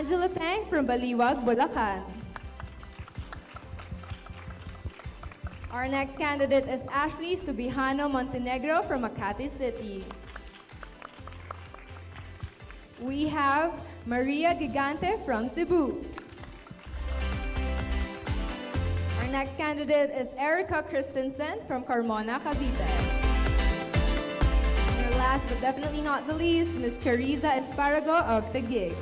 Angela Tang from Baliwag, Bulacan. Our next candidate is Ashley Subihano Montenegro from Makati City. We have Maria Gigante from Cebu. Our next candidate is Erica Christensen from Carmona, Cavite. And last but definitely not the least, Ms. Chariza Esparago of Taguig.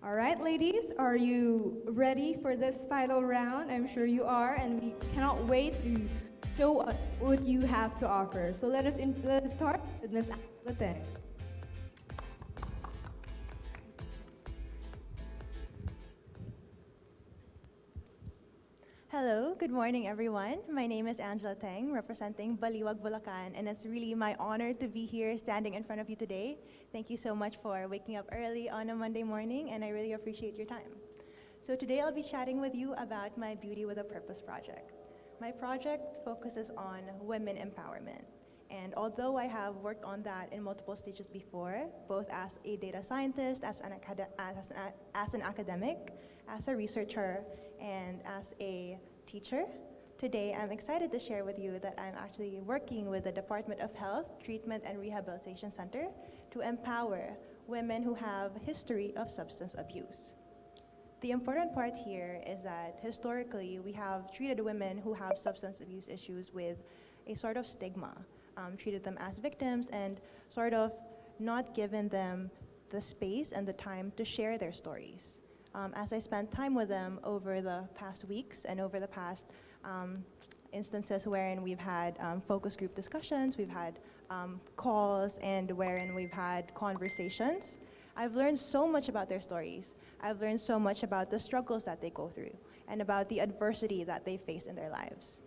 All right, ladies, are you ready for this final round? I'm sure you are, and we cannot wait to show us what you have to offer. So let us start with Ms. Angela. Hello, good morning everyone. My name is Angela Tang, representing Baliwag, Bulacan, and it's really my honor to be here standing in front of you today. Thank you so much for waking up early on a Monday morning, and I really appreciate your time. So today I'll be chatting with you about my Beauty with a Purpose project. My project focuses on women empowerment. And although I have worked on that in multiple stages before, both as a data scientist, as an academic, as a researcher, and as a teacher, today I'm excited to share with you that I'm actually working with the Department of Health Treatment and Rehabilitation Center to empower women who have a history of substance abuse. The important part here is that historically we have treated women who have substance abuse issues with a sort of stigma, treated them as victims and sort of not given them the space and the time to share their stories. As I spent time with them over the past weeks and over the past instances wherein we've had focus group discussions, we've had calls, and wherein we've had conversations, I've learned so much about their stories. I've learned so much about the struggles that they go through and about the adversity that they face in their lives.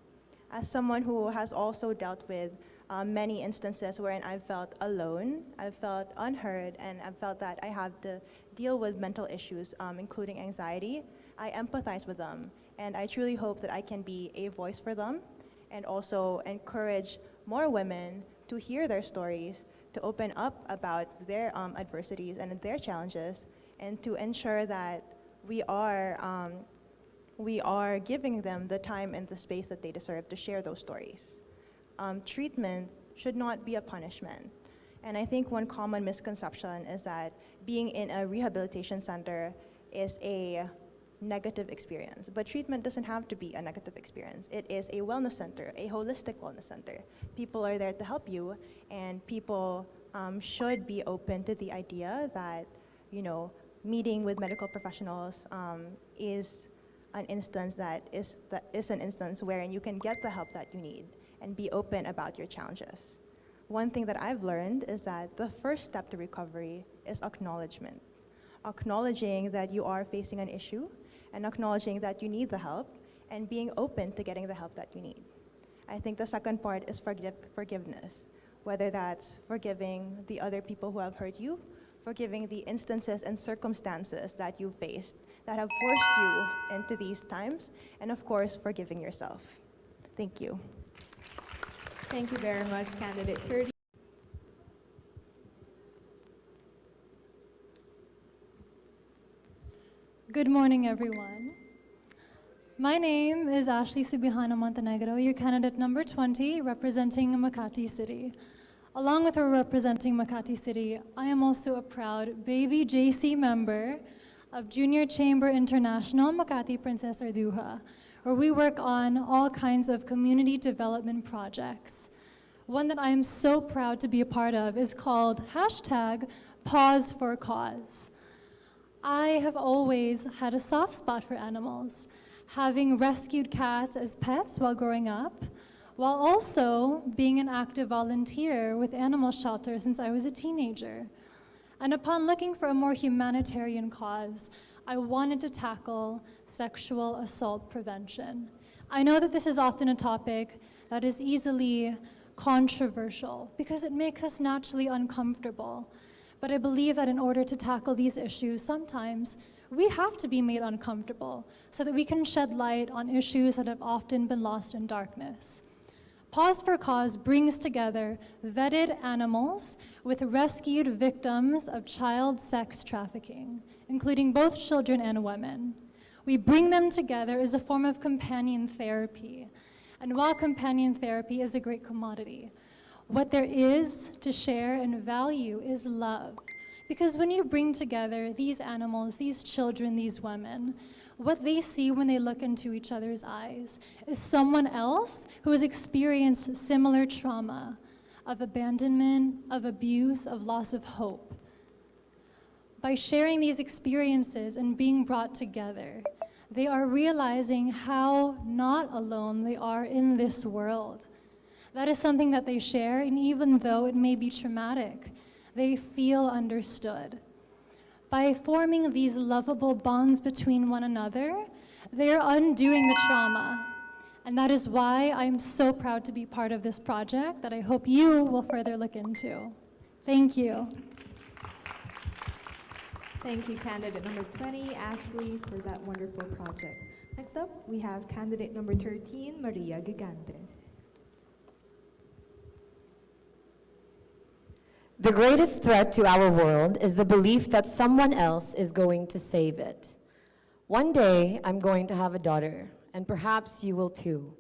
As someone who has also dealt with many instances wherein I've felt alone, I've felt unheard, and I've felt that I have to deal with mental issues, including anxiety, I empathize with them. And I truly hope that I can be a voice for them and also encourage more women to hear their stories, to open up about their adversities and their challenges, and to ensure that we are giving them the time and the space that they deserve to share those stories. Treatment should not be a punishment. And I think one common misconception is that being in a rehabilitation center is a negative experience. But treatment doesn't have to be a negative experience. It is a wellness center, a holistic wellness center. People are there to help you, and people should be open to the idea that, you know, meeting with medical professionals is an instance wherein you can get the help that you need and be open about your challenges. One thing that I've learned is that the first step to recovery is acknowledgement. Acknowledging that you are facing an issue and acknowledging that you need the help and being open to getting the help that you need. I think the second part is forgiveness, whether that's forgiving the other people who have hurt you, forgiving the instances and circumstances that you faced that have forced you into these times, and of course, forgiving yourself. Thank you. Thank you very much, candidate 30. Good morning, everyone. My name is Ashley Subihano Montenegro, your candidate number 20, representing Makati City. Along with her representing Makati City, I am also a proud Baby JC member of Junior Chamber International Makati Princess Arduha, where we work on all kinds of community development projects. One that I am so proud to be a part of is called #PauseForCause. I have always had a soft spot for animals, having rescued cats as pets while growing up, while also being an active volunteer with animal shelter since I was a teenager. And upon looking for a more humanitarian cause, I wanted to tackle sexual assault prevention. I know that this is often a topic that is easily controversial because it makes us naturally uncomfortable. But I believe that in order to tackle these issues, sometimes we have to be made uncomfortable so that we can shed light on issues that have often been lost in darkness. Pause for Cause brings together vetted animals with rescued victims of child sex trafficking, including both children and women. We bring them together as a form of companion therapy. And while companion therapy is a great commodity, what there is to share and value is love. Because when you bring together these animals, these children, these women, what they see when they look into each other's eyes is someone else who has experienced similar trauma of abandonment, of abuse, of loss of hope. By sharing these experiences and being brought together, they are realizing how not alone they are in this world. That is something that they share, and even though it may be traumatic, they feel understood. By forming these lovable bonds between one another, they are undoing the trauma. And that is why I'm so proud to be part of this project that I hope you will further look into. Thank you. Thank you, candidate number 20, Ashley, for that wonderful project. Next up, we have candidate number 13, Maria Gigante. The greatest threat to our world is the belief that someone else is going to save it. One day, I'm going to have a daughter, and perhaps you will too.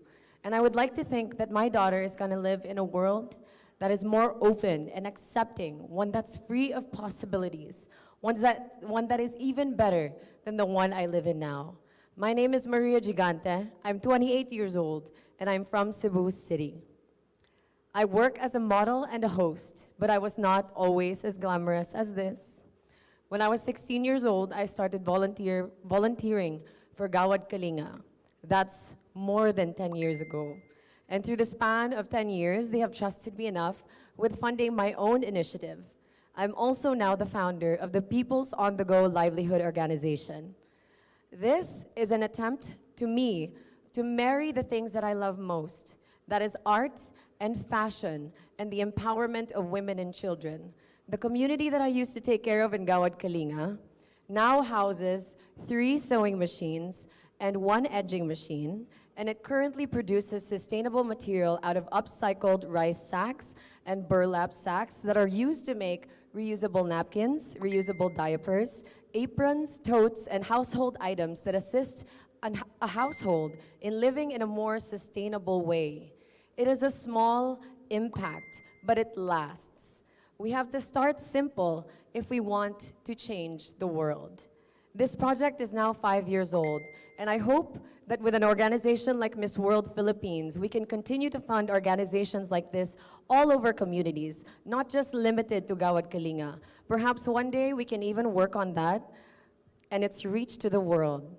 And I would like to think that my daughter is going to live in a world that is more open and accepting, one that's free of possibilities, one that is even better than the one I live in now. My name is Maria Gigante. I'm 28 years old, and I'm from Cebu City. I work as a model and a host, but I was not always as glamorous as this. When I was 16 years old, I started volunteering for Gawad Kalinga. That's more than 10 years ago. And through the span of 10 years, they have trusted me enough with funding my own initiative. I'm also now the founder of the People's On the Go Livelihood Organization. This is an attempt to me to marry the things that I love most, that is art and fashion and the empowerment of women and children. The community that I used to take care of in Gawad Kalinga now houses 3 sewing machines and 1 edging machine, and it currently produces sustainable material out of upcycled rice sacks and burlap sacks that are used to make reusable napkins, reusable diapers, aprons, totes, and household items that assist a household in living in a more sustainable way. It is a small impact, but it lasts. We have to start simple if we want to change the world. This project is now 5 years old, and I hope that with an organization like Miss World Philippines, we can continue to fund organizations like this all over communities, not just limited to Gawad Kalinga. Perhaps one day we can even work on that and its reach to the world.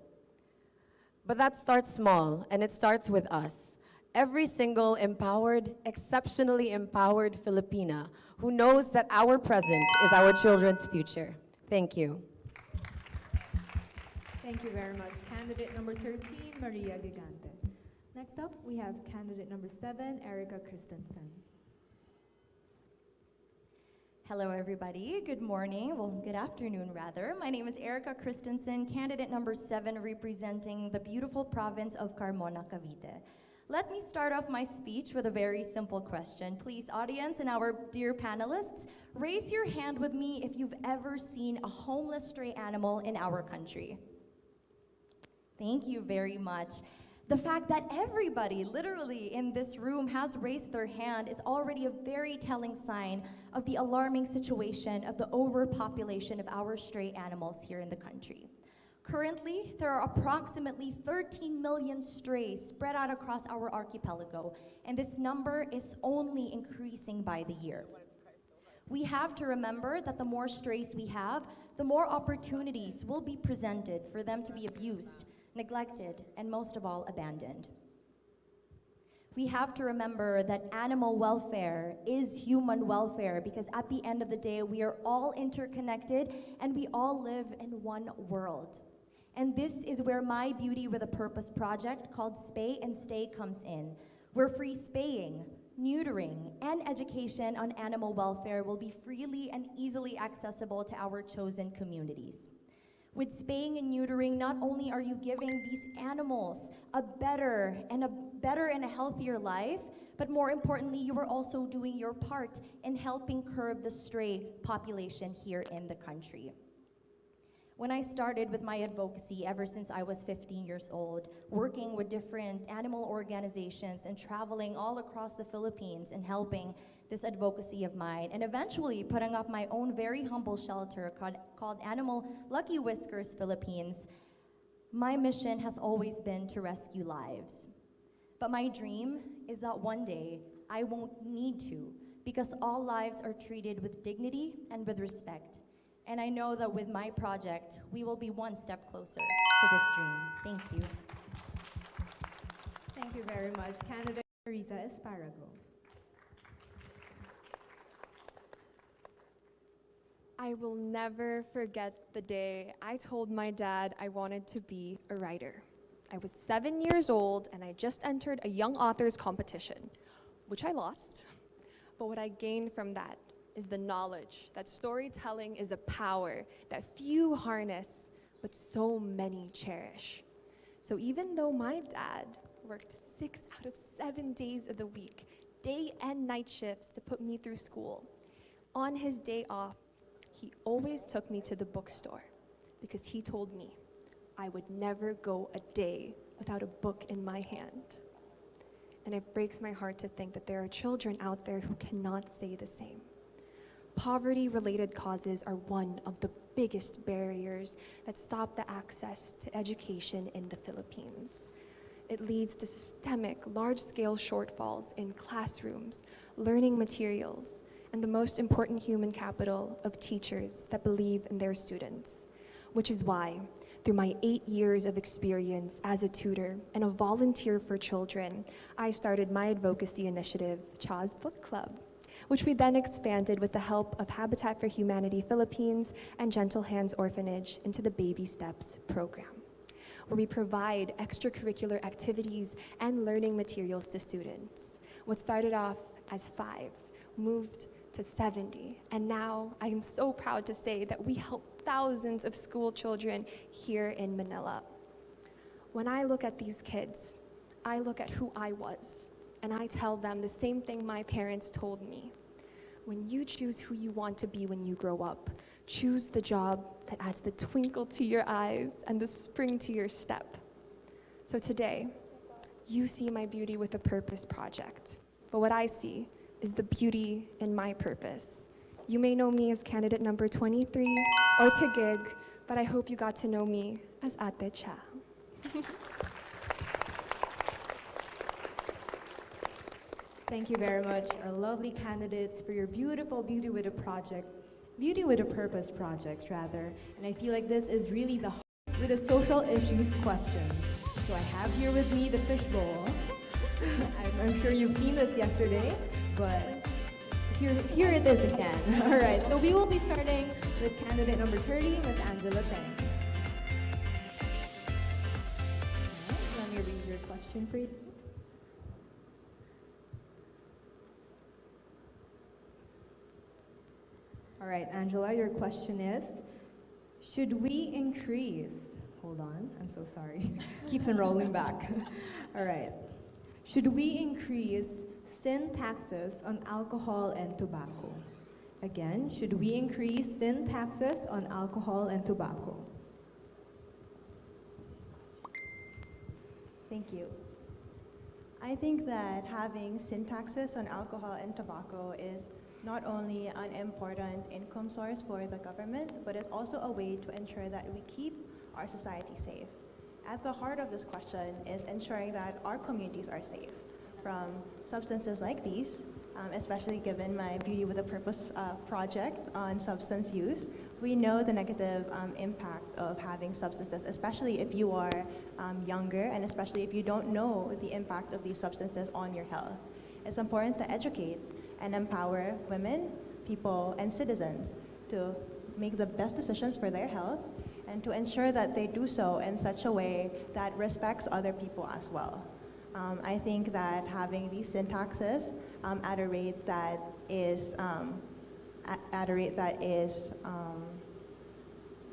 But that starts small, and it starts with us. Every single empowered, exceptionally empowered Filipina who knows that our present is our children's future. Thank you. Thank you very much. Candidate number 13, Maria Gigante. Next up, we have candidate number 7, Erica Christensen. Hello, everybody. Good morning. Well, good afternoon, rather. My name is Erica Christensen, candidate number 7, representing the beautiful province of Carmona, Cavite. Let me start off my speech with a very simple question. Please, audience and our dear panelists, raise your hand with me if you've ever seen a homeless stray animal in our country. Thank you very much. The fact that everybody literally in this room has raised their hand is already a very telling sign of the alarming situation of the overpopulation of our stray animals here in the country. Currently, there are approximately 13 million strays spread out across our archipelago, and this number is only increasing by the year. We have to remember that the more strays we have, the more opportunities will be presented for them to be abused, neglected, and most of all, abandoned. We have to remember that animal welfare is human welfare, because at the end of the day, we are all interconnected and we all live in one world. And this is where My Beauty with a Purpose project called Spay and Stay comes in, where free spaying, neutering, and education on animal welfare will be freely and easily accessible to our chosen communities. With spaying and neutering, not only are you giving these animals a better and a better and a healthier life, but more importantly, you are also doing your part in helping curb the stray population here in the country. When I started with my advocacy ever since I was 15 years old, working with different animal organizations and traveling all across the Philippines and helping this advocacy of mine, and eventually putting up my own very humble shelter called Animal Lucky Whiskers Philippines, my mission has always been to rescue lives. But my dream is that one day I won't need to, because all lives are treated with dignity and with respect. And I know that with my project, we will be one step closer to this dream. Thank you. Thank you very much, candidate Teresa Esparago. I will never forget the day I told my dad I wanted to be a writer. I was 7 years old and I just entered a young authors competition, which I lost. But what I gained from that is the knowledge that storytelling is a power that few harness, but so many cherish. So even though my dad worked 6 out of 7 days of the week, day and night shifts to put me through school, on his day off, he always took me to the bookstore because he told me I would never go a day without a book in my hand. And it breaks my heart to think that there are children out there who cannot say the same. Poverty-related causes are one of the biggest barriers that stop the access to education in the Philippines. It leads to systemic, large-scale shortfalls in classrooms, learning materials, and the most important human capital of teachers that believe in their students. Which is why, through my 8 years of experience as a tutor and a volunteer for children, I started my advocacy initiative, Cha's Book Club, which we then expanded with the help of Habitat for Humanity Philippines and Gentle Hands Orphanage into the Baby Steps program, where we provide extracurricular activities and learning materials to students. What started off as 5 moved to 70, and now I am so proud to say that we help thousands of school children here in Manila. When I look at these kids, I look at who I was, and I tell them the same thing my parents told me. When you choose who you want to be when you grow up, choose the job that adds the twinkle to your eyes and the spring to your step. So today, you see my Beauty with a Purpose project, but what I see is the beauty in my purpose. You may know me as candidate number 23 or Tigig, but I hope you got to know me as Ate Cha. Thank you very much, our lovely candidates, for your beautiful Beauty with a Purpose projects, rather. And I feel like this is really the heart with the social issues question. So I have here with me the fishbowl. I'm sure you've seen this yesterday, but here it is again. All right, so we will be starting with candidate number 30, Ms. Angela Teng. All right, let me read your question for you. All right, Angela, your question is, should we increase, hold on, I'm so sorry, keeps on rolling back. All right, should we increase sin taxes on alcohol and tobacco? Again, should we increase sin taxes on alcohol and tobacco? Thank you. I think that having sin taxes on alcohol and tobacco is not only an important income source for the government, but it's also a way to ensure that we keep our society safe. At the heart of this question is ensuring that our communities are safe from substances like these, especially given my Beauty with a Purpose project on substance use. We know the negative impact of having substances, especially if you are younger, and especially if you don't know the impact of these substances on your health. It's important to educate and empower women, people, and citizens to make the best decisions for their health and to ensure that they do so in such a way that respects other people as well. I think that having these sin taxes at a rate that is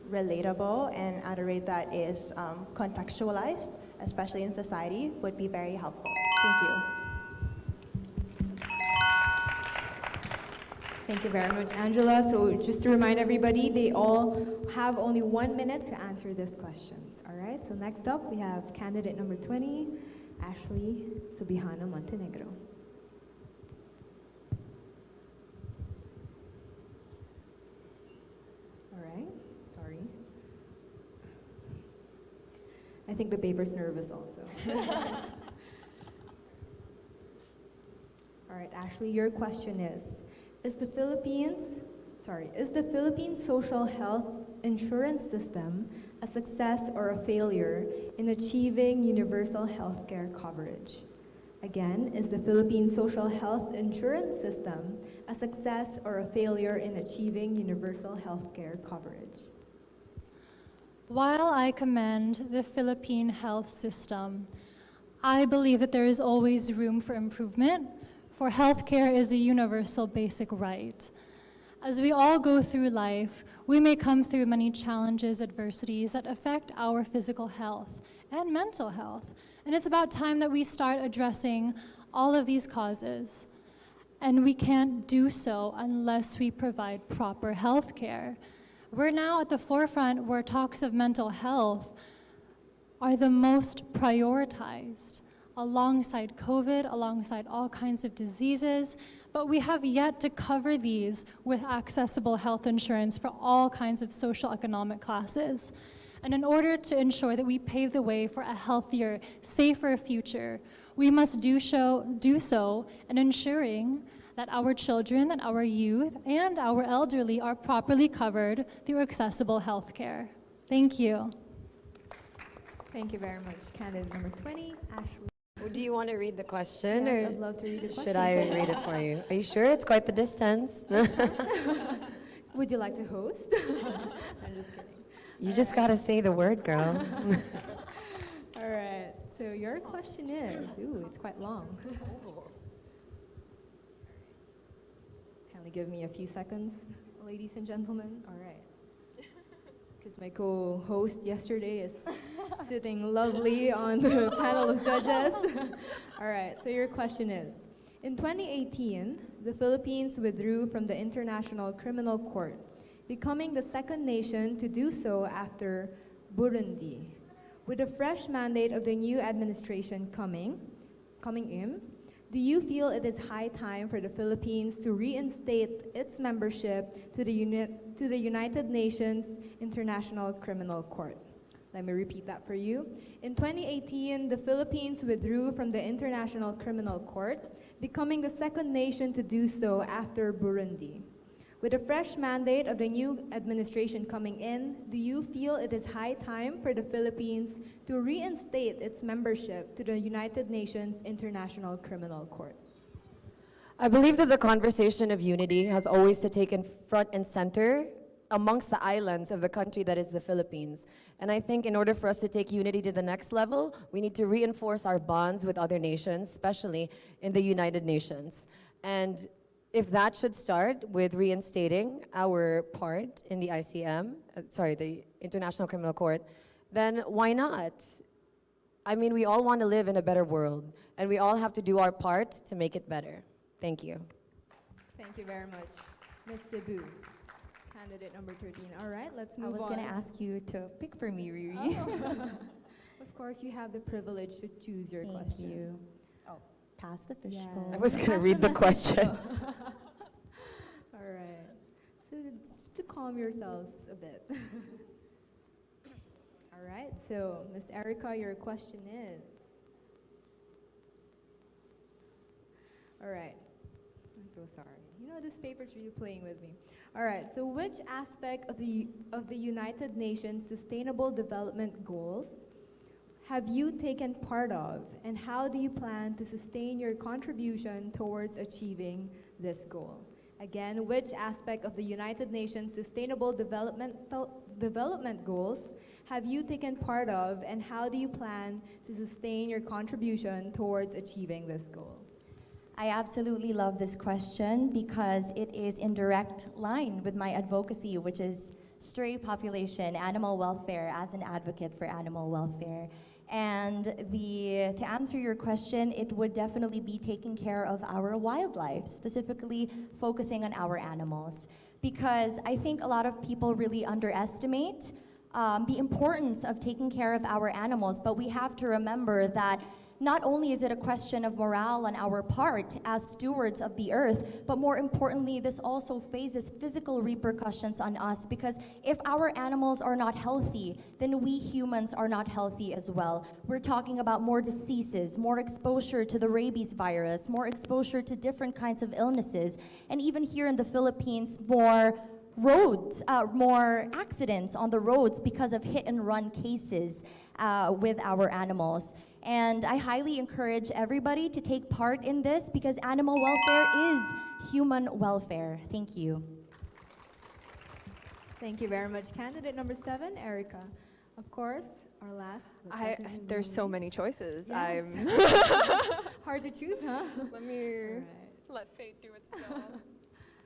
relatable and at a rate that is contextualized especially in society, would be very helpful. Thank you. Thank you very much, Angela. So just to remind everybody, they all have only 1 minute to answer these questions. All right, so next up, we have candidate number 20, Ashley Subihana Montenegro. All right, sorry. I think the paper's nervous also. All right, Ashley, your question is the Philippines social health insurance system a success or a failure in achieving universal healthcare coverage? Again, is the Philippine social health insurance system a success or a failure in achieving universal healthcare coverage? While I commend the Philippine health system, I believe that there is always room for improvement, for healthcare is a universal basic right. As we all go through life, we may come through many challenges, adversities that affect our physical health and mental health. And it's about time that we start addressing all of these causes. And we can't do so unless we provide proper health care. We're now at the forefront where talks of mental health are the most prioritized, alongside COVID, alongside all kinds of diseases, but we have yet to cover these with accessible health insurance for all kinds of social economic classes. And in order to ensure that we pave the way for a healthier, safer future, we must do so in ensuring that our children, that our youth, and our elderly are properly covered through accessible health care. Thank you. Thank you very much. Candidate number 20, Ashley. Do you want to read the question, Yes, or I'd love to read the question. should I read it for you? Are you sure? It's quite the distance. Would you like to host? I'm just kidding. You just gotta say the word, girl. All right, so your question is, it's quite long. Kindly give me a few seconds, ladies and gentlemen. All right. Because my co-host yesterday is sitting lovely on the panel of judges. All right, so your question is, in 2018, the Philippines withdrew from the International Criminal Court, becoming the second nation to do so after Burundi. With a fresh mandate of the new administration coming in, do you feel it is high time for the Philippines to reinstate its membership to the United Nations International Criminal Court? Let me repeat that for you. In 2018, the Philippines withdrew from the International Criminal Court, becoming the second nation to do so after Burundi. With a fresh mandate of the new administration coming in, do you feel it is high time for the Philippines to reinstate its membership to the United Nations International Criminal Court? I believe that the conversation of unity has always to take in front and center amongst the islands of the country that is the Philippines. And I think in order for us to take unity to the next level, we need to reinforce our bonds with other nations, especially in the United Nations. And if that should start with reinstating our part in the the International Criminal Court, then why not? I mean, we all want to live in a better world, and we all have to do our part to make it better. Thank you. Thank you very much. Ms. Cebu, candidate number 13. All right, let's move on. I was going to ask you to pick for me, Riri. Of course, you have the privilege to choose your question. Thank you. Oh, pass the fishbowl. I was going to read the question. All right. So just to calm yourselves a bit. All right. So, Ms. Erica, your question is. All right. I'm so sorry. You know, this paper's really playing with me. All right. So, which aspect of the United Nations Sustainable Development Goals have you taken part of, and how do you plan to sustain your contribution towards achieving this goal? Again, which aspect of the United Nations Sustainable Development Goals have you taken part of, and how do you plan to sustain your contribution towards achieving this goal? I absolutely love this question because it is in direct line with my advocacy, which is stray population, animal welfare, as an advocate for animal welfare. And to answer your question, it would definitely be taking care of our wildlife, specifically focusing on our animals. Because I think a lot of people really underestimate the importance of taking care of our animals, but we have to remember that not only is it a question of morale on our part as stewards of the earth, but more importantly, this also faces physical repercussions on us, because if our animals are not healthy, then we humans are not healthy as well. We're talking about more diseases, more exposure to the rabies virus, more exposure to different kinds of illnesses, and even here in the Philippines, more accidents on the roads because of hit and run cases with our animals. And I highly encourage everybody to take part in this, because animal welfare is human welfare. Thank you. Thank you very much. Candidate number 7, Erica. Of course, our last. but definitely There's not so least. many choices. Yes. Hard to choose, huh? Let me Alright. let fate do its job.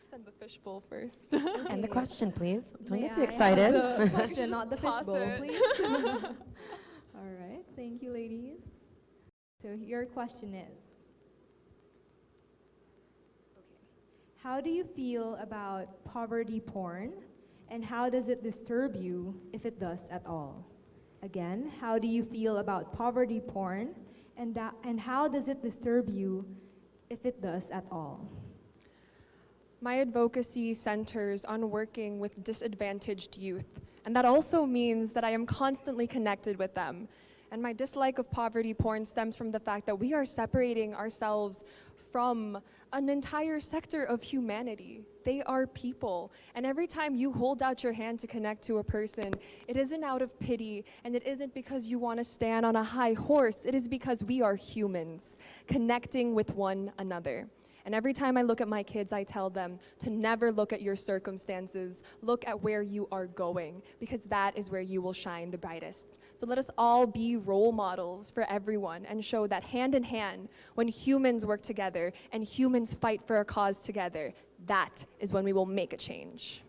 Send the fishbowl first. And the question, please. Don't May get too I have excited. The question, not the Toss fishbowl, it. please. All right, thank you, ladies. So your question is, how do you feel about poverty porn, and how does it disturb you, if it does at all? Again, how do you feel about poverty porn, and how does it disturb you, if it does at all? My advocacy centers on working with disadvantaged youth, and that also means that I am constantly connected with them. And my dislike of poverty porn stems from the fact that we are separating ourselves from an entire sector of humanity. They are people, and every time you hold out your hand to connect to a person, it isn't out of pity, and it isn't because you want to stand on a high horse. It is because we are humans connecting with one another. And every time I look at my kids, I tell them to never look at your circumstances, look at where you are going, because that is where you will shine the brightest. So let us all be role models for everyone and show that hand in hand, when humans work together and humans fight for a cause together, that is when we will make a change.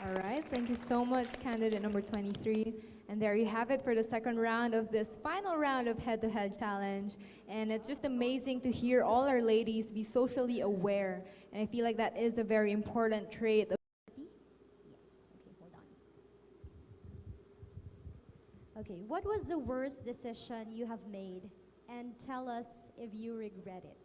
All right, thank you so much, candidate number 23. And there you have it for the second round of this final round of head-to-head challenge. And it's just amazing to hear all our ladies be socially aware. And I feel like that is a very important trait. Yes, okay, hold on. Okay, what was the worst decision you have made? And tell us if you regret it.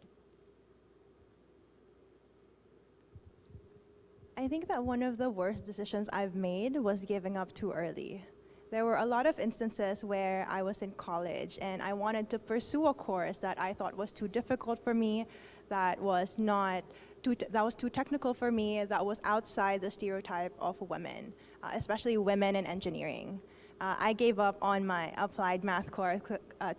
I think that one of the worst decisions I've made was giving up too early. There were a lot of instances where I was in college and I wanted to pursue a course that I thought was too difficult for me, that was too technical for me, that was outside the stereotype of women, especially women in engineering. I gave up on my applied math course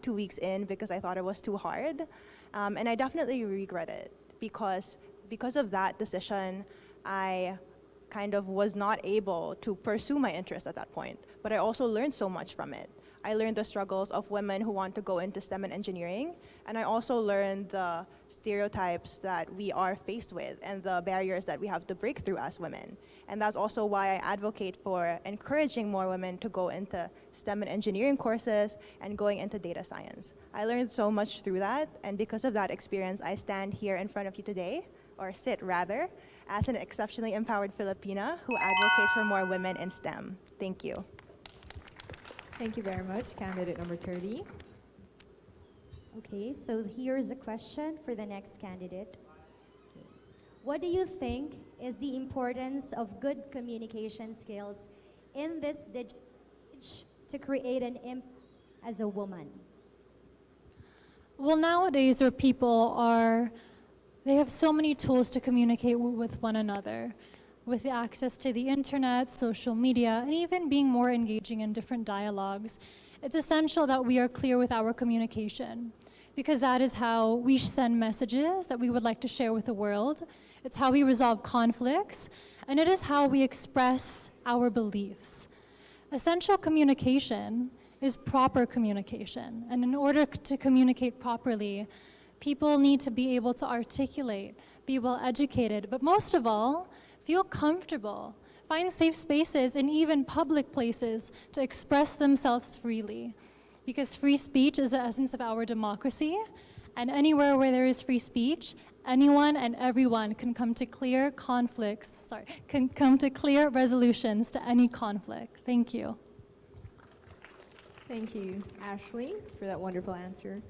2 weeks in because I thought it was too hard, and I definitely regret it, because of that decision, I kind of was not able to pursue my interest at that point, but I also learned so much from it. I learned the struggles of women who want to go into STEM and engineering, and I also learned the stereotypes that we are faced with and the barriers that we have to break through as women. And that's also why I advocate for encouraging more women to go into STEM and engineering courses and going into data science. I learned so much through that, and because of that experience, I stand here in front of you today, or sit rather, as an exceptionally empowered Filipina who advocates for more women in STEM. Thank you. Thank you very much, candidate number 30. Okay, so here's a question for the next candidate. Okay. What do you think is the importance of good communication skills in this digital age to create an impact as a woman? Well, nowadays where people they have so many tools to communicate with one another, with the access to the internet, social media, and even being more engaging in different dialogues. It's essential that we are clear with our communication, because that is how we send messages that we would like to share with the world. It's how we resolve conflicts, and it is how we express our beliefs. Essential communication is proper communication, and in order to communicate properly, people need to be able to articulate, be well educated, but most of all, feel comfortable. find safe spaces and even public places to express themselves freely. Because free speech is the essence of our democracy, and anywhere where there is free speech, anyone and everyone can come to clear resolutions to any conflict. Thank you. Thank you, Ashley, for that wonderful answer.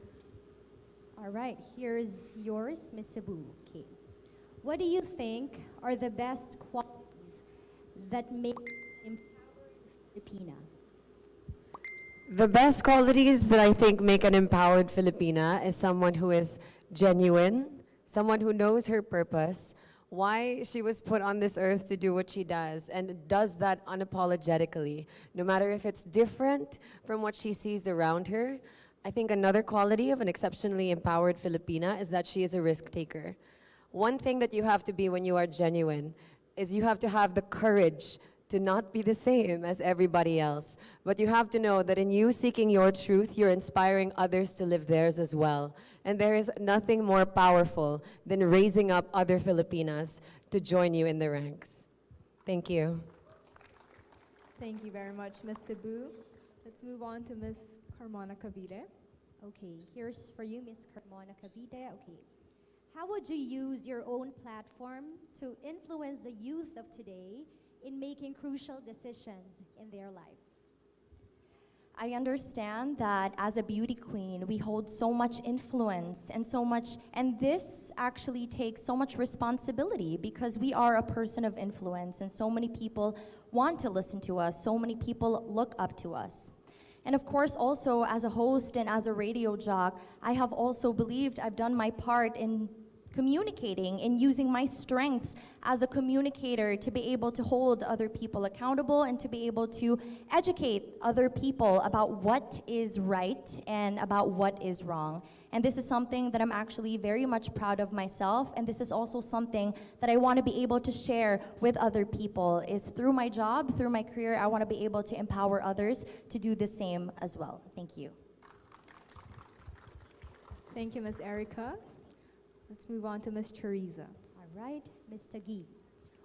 All right, here's yours, Ms. Cebu. Okay. What do you think are the best qualities that make empowered Filipina? The best qualities that I think make an empowered Filipina is someone who is genuine, someone who knows her purpose, why she was put on this earth to do what she does, and does that unapologetically, no matter if it's different from what she sees around her. I think another quality of an exceptionally empowered Filipina is that she is a risk taker. One thing that you have to be when you are genuine is you have to have the courage to not be the same as everybody else. But you have to know that in you seeking your truth, you're inspiring others to live theirs as well. And there is nothing more powerful than raising up other Filipinas to join you in the ranks. Thank you. Thank you very much, Ms. Cebu. Let's move on to Ms. Carmona Cavite. Okay, here's for you, Ms. Carmona Cavite. Okay. How would you use your own platform to influence the youth of today in making crucial decisions in their life? I understand that as a beauty queen, we hold so much influence and this actually takes so much responsibility because we are a person of influence and so many people want to listen to us, so many people look up to us. And of course, also as a host and as a radio jock, I have also believed I've done my part in communicating and using my strengths as a communicator to be able to hold other people accountable and to be able to educate other people about what is right and about what is wrong. And this is something that I'm actually very much proud of myself, and this is also something that I want to be able to share with other people, is through my job, through my career, I want to be able to empower others to do the same as well. Thank you. Thank you, Ms. Erica. Let's move on to Ms. Teresa. All right, Ms. Tagui.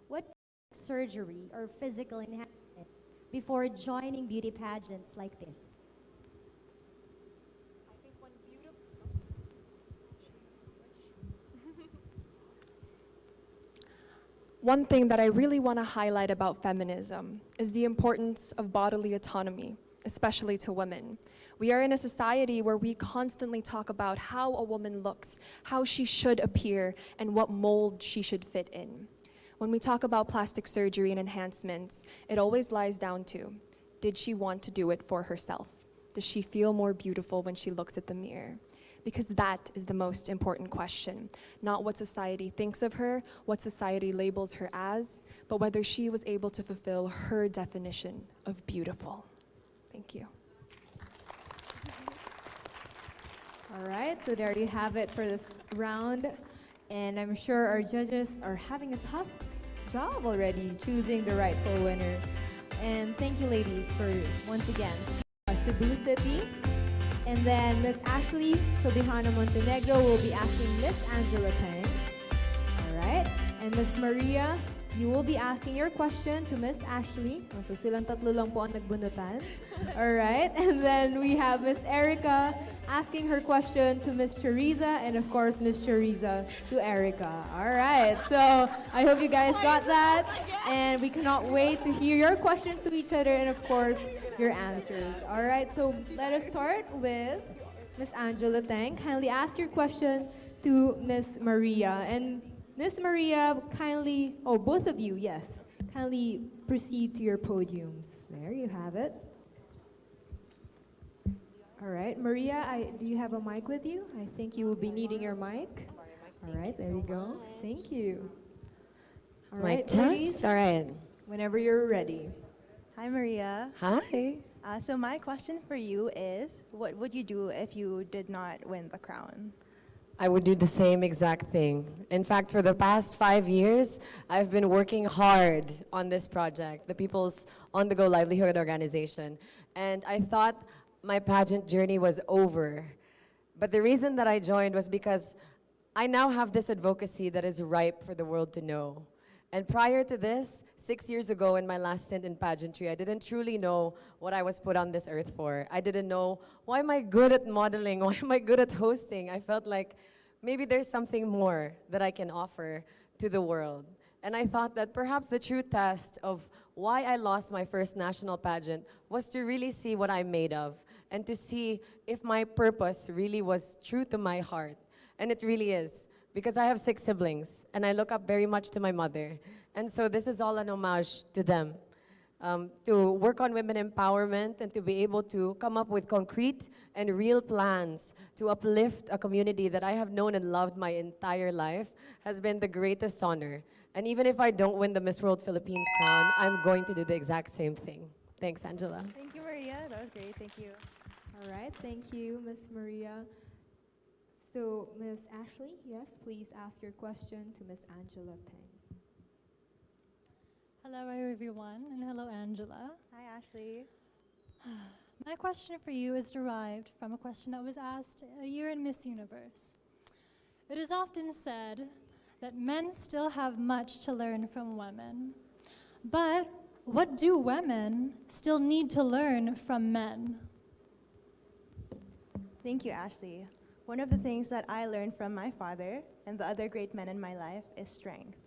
What surgery or physical enhancement before joining beauty pageants like this? One thing that I really want to highlight about feminism is the importance of bodily autonomy, especially to women. We are in a society where we constantly talk about how a woman looks, how she should appear, and what mold she should fit in. When we talk about plastic surgery and enhancements, it always lies down to, did she want to do it for herself? Does she feel more beautiful when she looks at the mirror? Because that is the most important question. Not what society thinks of her, what society labels her as, but whether she was able to fulfill her definition of beautiful. Thank you. All right, so there you have it for this round. And I'm sure our judges are having a tough job already choosing the rightful winner. And thank you, ladies, for once again, Cebu City. And then Miss Ashley Sobihano Montenegro will be asking Miss Angela Tang. All right, and Miss Maria, you will be asking your question to Miss Ashley. So silang tatlo lang po ang nagbunutan. All right, and then we have Miss Erica asking her question to Miss Teresa, and of course Miss Teresa to Erica. All right, so I hope you guys got that, and we cannot wait to hear your questions to each other and of course your answers. All right, so let us start with Miss Angela Tang. Kindly ask your question to Miss Maria, and Miss Maria, kindly, oh, both of you, yes, kindly proceed to your podiums. There you have it. All right, Maria, do you have a mic with you? I think you will be needing your mic. All right, there you go. Thank you. All right, Mic test? ladies, All right. whenever you're ready. Hi, Maria. Hi. So my question for you is, what would you do if you did not win the crown? I would do the same exact thing. In fact, for the past 5 years, I've been working hard on this project, the People's On-the-Go Livelihood Organization. And I thought my pageant journey was over. But the reason that I joined was because I now have this advocacy that is ripe for the world to know. And prior to this, 6 years ago in my last stint in pageantry, I didn't truly know what I was put on this earth for. I didn't know, why am I good at modeling? Why am I good at hosting? I felt like maybe there's something more that I can offer to the world. And I thought that perhaps the true test of why I lost my first national pageant was to really see what I'm made of and to see if my purpose really was true to my heart. And it really is, because I have 6 siblings and I look up very much to my mother. And so this is all an homage to them. To work on women empowerment and to be able to come up with concrete and real plans to uplift a community that I have known and loved my entire life has been the greatest honor. And even if I don't win the Miss World Philippines crown, I'm going to do the exact same thing. Thanks, Angela. Thank you, Maria. That was great. Thank you. All right, thank you, Miss Maria. So, Miss Ashley, yes, please ask your question to Miss Angela Tang. Hello, everyone, and hello, Angela. Hi, Ashley. My question for you is derived from a question that was asked a year in Miss Universe. It is often said that men still have much to learn from women. But what do women still need to learn from men? Thank you, Ashley. One of the things that I learned from my father and the other great men in my life is strength.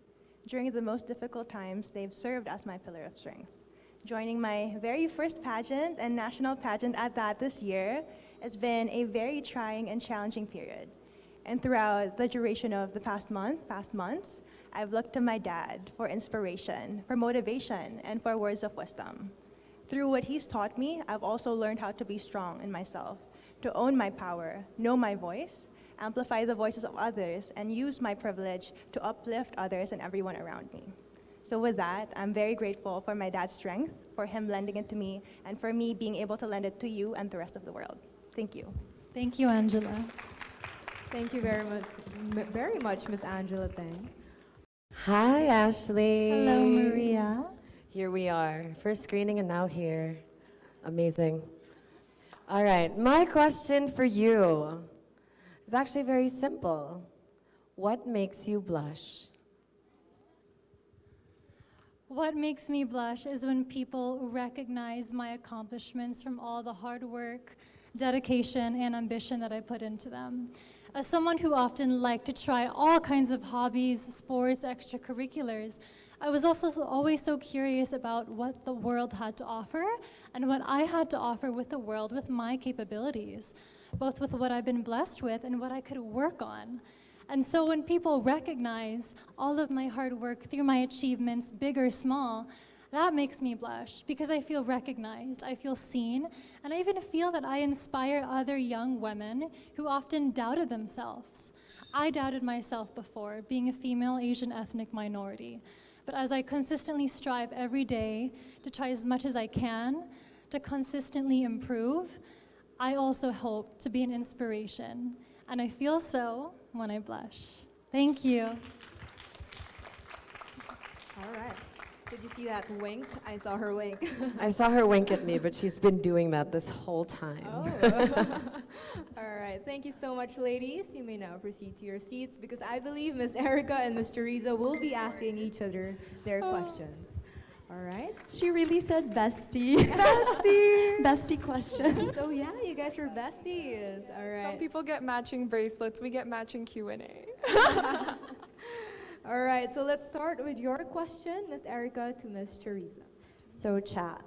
During the most difficult times, they've served as my pillar of strength. Joining my very first pageant and national pageant at that this year, it's been a very trying and challenging period. And throughout the duration of the past months, I've looked to my dad for inspiration, for motivation, and for words of wisdom. Through what he's taught me, I've also learned how to be strong in myself, to own my power, know my voice, amplify the voices of others, and use my privilege to uplift others and everyone around me. So with that, I'm very grateful for my dad's strength, for him lending it to me, and for me being able to lend it to you and the rest of the world. Thank you. Thank you, Angela. Thank you very much, Miss Angela Tang. Hi, Ashley. Hello, Maria. Here we are. First screening and now here. Amazing. All right, my question for you is actually very simple. What makes you blush? What makes me blush is when people recognize my accomplishments from all the hard work, dedication, and ambition that I put into them. As someone who often liked to try all kinds of hobbies, sports, extracurriculars, I was also always so curious about what the world had to offer and what I had to offer with the world with my capabilities, both with what I've been blessed with and what I could work on. And so when people recognize all of my hard work through my achievements, big or small, that makes me blush because I feel recognized, I feel seen, and I even feel that I inspire other young women who often doubted themselves. I doubted myself before, being a female Asian ethnic minority. But as I consistently strive every day to try as much as I can, to consistently improve, I also hope to be an inspiration. And I feel so when I blush. Thank you. All right. Did you see that wink? I saw her wink. I saw her wink at me, but she's been doing that this whole time. Oh. All right. Thank you so much, ladies. You may now proceed to your seats because I believe Miss Erica and Miss Teresa will be asking each other their questions. All right. She really said bestie. Bestie. Bestie question. So yeah, you guys are besties. All right. Some people get matching bracelets, we get matching Q&A. All right, so let's start with your question, Miss Erica to Miss Teresa. So, chat,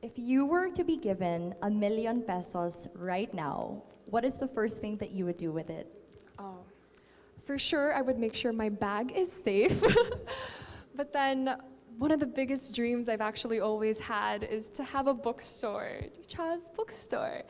if you were to be given ₱1,000,000 pesos right now, what is the first thing that you would do with it? Oh, for sure, I would make sure my bag is safe. But then, one of the biggest dreams I've actually always had is to have a bookstore, Cha's bookstore.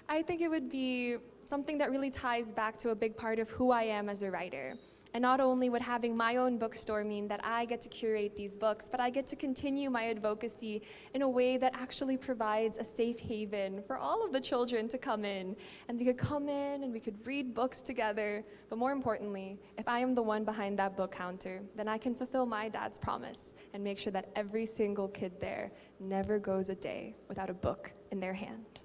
I think it would be something that really ties back to a big part of who I am as a writer. And not only would having my own bookstore mean that I get to curate these books, but I get to continue my advocacy in a way that actually provides a safe haven for all of the children to come in. And we could come in and we could read books together. But more importantly, if I am the one behind that book counter, then I can fulfill my dad's promise and make sure that every single kid there never goes a day without a book in their hand.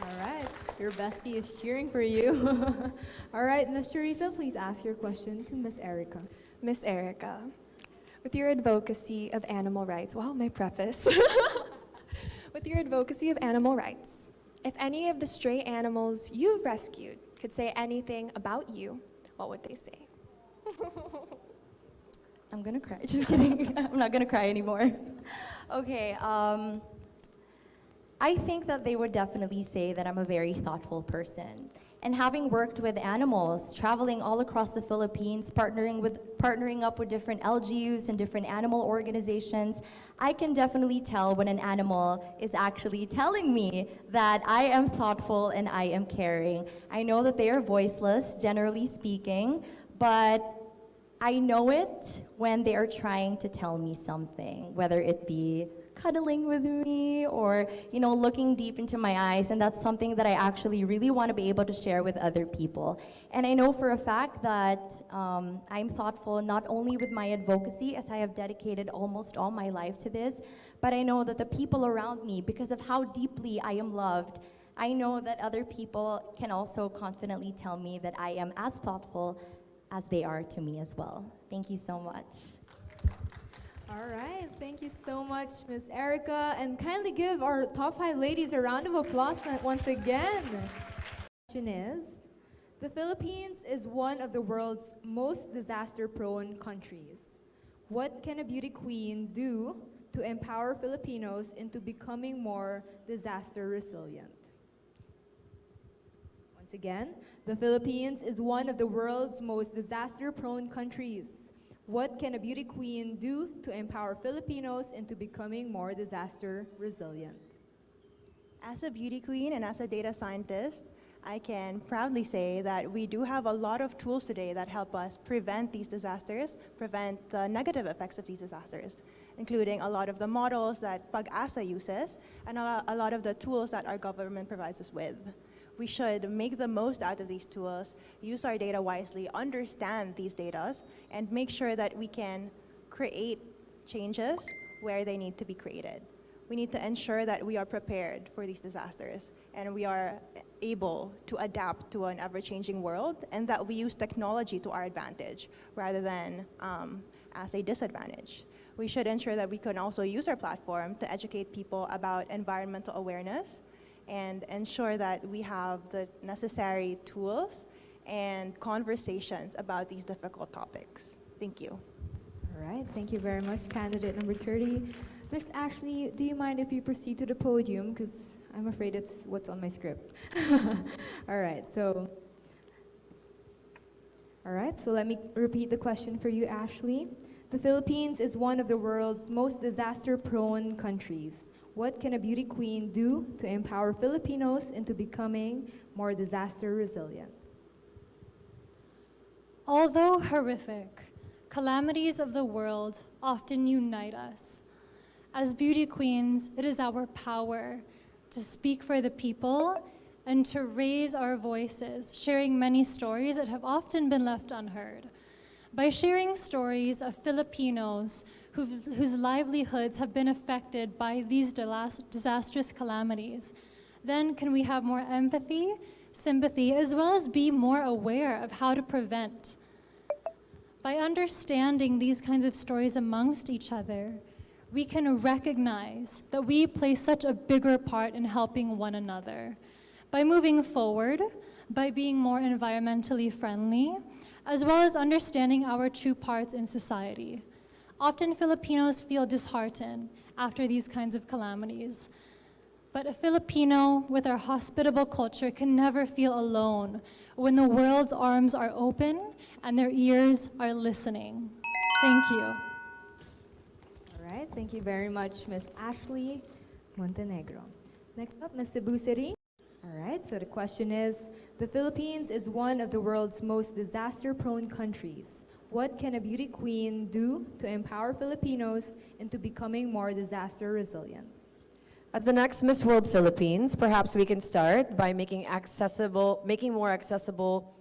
All right. Your bestie is cheering for you. All right, Miss Teresa, please ask your question to Miss Erica. Miss Erica, with your advocacy of animal rights, wow, my preface. With your advocacy of animal rights, if any of the stray animals you've rescued could say anything about you, what would they say? I'm gonna cry. Just kidding. I'm not gonna cry anymore. Okay. I think that they would definitely say that I'm a very thoughtful person. And having worked with animals, traveling all across the Philippines, partnering up with different LGUs and different animal organizations, I can definitely tell when an animal is actually telling me that I am thoughtful and I am caring. I know that they are voiceless, generally speaking, but I know it when they are trying to tell me something, whether it be cuddling with me or, looking deep into my eyes, and that's something that I actually really want to be able to share with other people. And I know for a fact that I'm thoughtful not only with my advocacy, as I have dedicated almost all my life to this, but I know that the people around me, because of how deeply I am loved, I know that other people can also confidently tell me that I am as thoughtful as they are to me as well. Thank you so much. All right, thank you so much, Miss Erica, and kindly give our top 5 ladies a round of applause once again. Question is, the Philippines is one of the world's most disaster-prone countries. What can a beauty queen do to empower Filipinos into becoming more disaster resilient? Once again, the Philippines is one of the world's most disaster-prone countries. What can a beauty queen do to empower Filipinos into becoming more disaster resilient? As a beauty queen and as a data scientist, I can proudly say that we do have a lot of tools today that help us prevent these disasters, prevent the negative effects of these disasters, including a lot of the models that Pag-asa uses and a lot of the tools that our government provides us with. We should make the most out of these tools, use our data wisely, understand these data, and make sure that we can create changes where they need to be created. We need to ensure that we are prepared for these disasters and we are able to adapt to an ever-changing world, and that we use technology to our advantage rather than as a disadvantage. We should ensure that we can also use our platform to educate people about environmental awareness and ensure that we have the necessary tools and conversations about these difficult topics. Thank you. All right, thank you very much, candidate number 30. Miss Ashley, do you mind if you proceed to the podium? Because I'm afraid it's what's on my script. All right, so let me repeat the question for you, Ashley. The Philippines is one of the world's most disaster-prone countries. What can a beauty queen do to empower Filipinos into becoming more disaster resilient? Although horrific, calamities of the world often unite us. As beauty queens, it is our power to speak for the people and to raise our voices, sharing many stories that have often been left unheard. By sharing stories of Filipinos whose livelihoods have been affected by these disastrous calamities, then can we have more empathy, sympathy, as well as be more aware of how to prevent. By understanding these kinds of stories amongst each other, we can recognize that we play such a bigger part in helping one another. By moving forward, by being more environmentally friendly, as well as understanding our true parts in society. Often Filipinos feel disheartened after these kinds of calamities. But a Filipino with our hospitable culture can never feel alone when the world's arms are open and their ears are listening. Thank you. All right, thank you very much, Miss Ashley Montenegro. Next up, Ms. Cebu City. All right, so the question is, the Philippines is one of the world's most disaster-prone countries. What can a beauty queen do to empower Filipinos into becoming more disaster resilient? As the next Miss World Philippines, perhaps we can start by making more accessible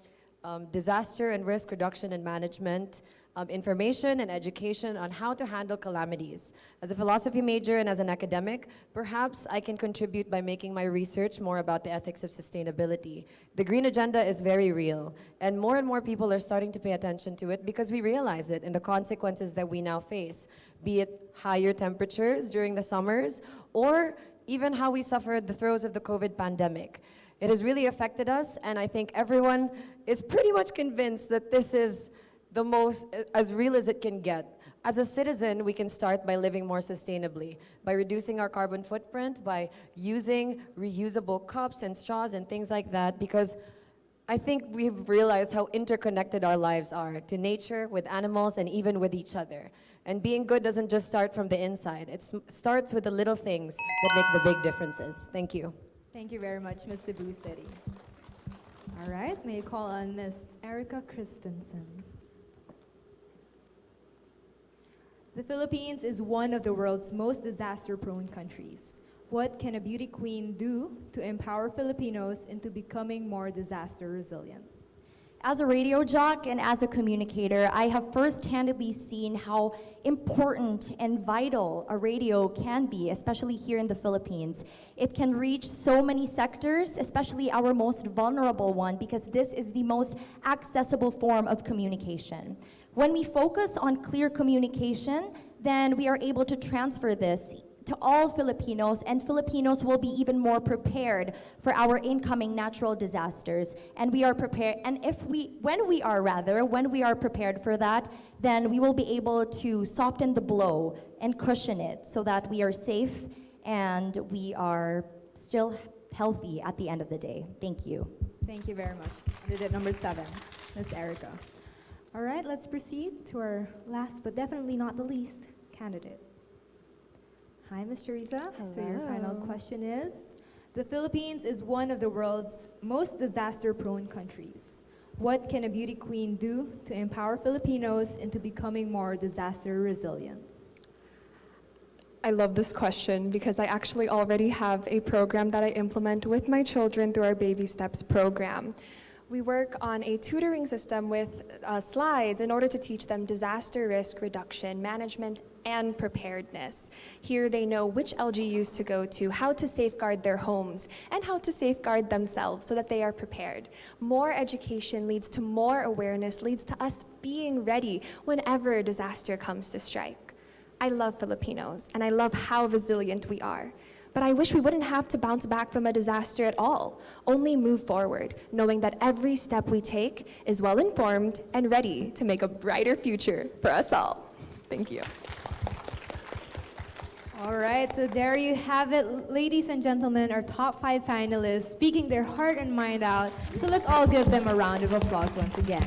disaster and risk reduction and management information and education on how to handle calamities. As a philosophy major and as an academic, perhaps I can contribute by making my research more about the ethics of sustainability. The green agenda is very real, and more people are starting to pay attention to it because we realize it in the consequences that we now face, be it higher temperatures during the summers or even how we suffered the throes of the COVID pandemic. It has really affected us, and I think everyone is pretty much convinced that this is the most, as real as it can get. As a citizen, we can start by living more sustainably, by reducing our carbon footprint, by using reusable cups and straws and things like that, because I think we've realized how interconnected our lives are to nature, with animals, and even with each other. And being good doesn't just start from the inside. It starts with the little things that make the big differences. Thank you. Thank you very much, Ms. Cebu City. All right, may I call on Ms. Erica Christensen. The Philippines is one of the world's most disaster-prone countries. What can a beauty queen do to empower Filipinos into becoming more disaster resilient? As a radio jock and as a communicator, I have first-handedly seen how important and vital a radio can be, especially here in the Philippines. It can reach so many sectors, especially our most vulnerable one, because this is the most accessible form of communication. When we focus on clear communication, then we are able to transfer this to all Filipinos, and Filipinos will be even more prepared for our incoming natural disasters. And we are prepared, and when we are prepared for that, then we will be able to soften the blow and cushion it so that we are safe and we are still healthy at the end of the day. Thank you. Thank you very much. Candidate number 7, Ms. Erica. All right, let's proceed to our last but definitely not the least candidate. Hi, Ms. Teresa. So your final question is, the Philippines is one of the world's most disaster-prone countries. What can a beauty queen do to empower Filipinos into becoming more disaster resilient? I love this question because I actually already have a program that I implement with my children through our Baby Steps program. We work on a tutoring system with slides in order to teach them disaster risk reduction, management, and preparedness. Here they know which LGUs to go to, how to safeguard their homes, and how to safeguard themselves so that they are prepared. More education leads to more awareness, leads to us being ready whenever a disaster comes to strike. I love Filipinos, and I love how resilient we are. But I wish we wouldn't have to bounce back from a disaster at all, only move forward, knowing that every step we take is well-informed and ready to make a brighter future for us all. Thank you. All right, so there you have it, ladies and gentlemen, our top 5 finalists speaking their heart and mind out. So let's all give them a round of applause once again.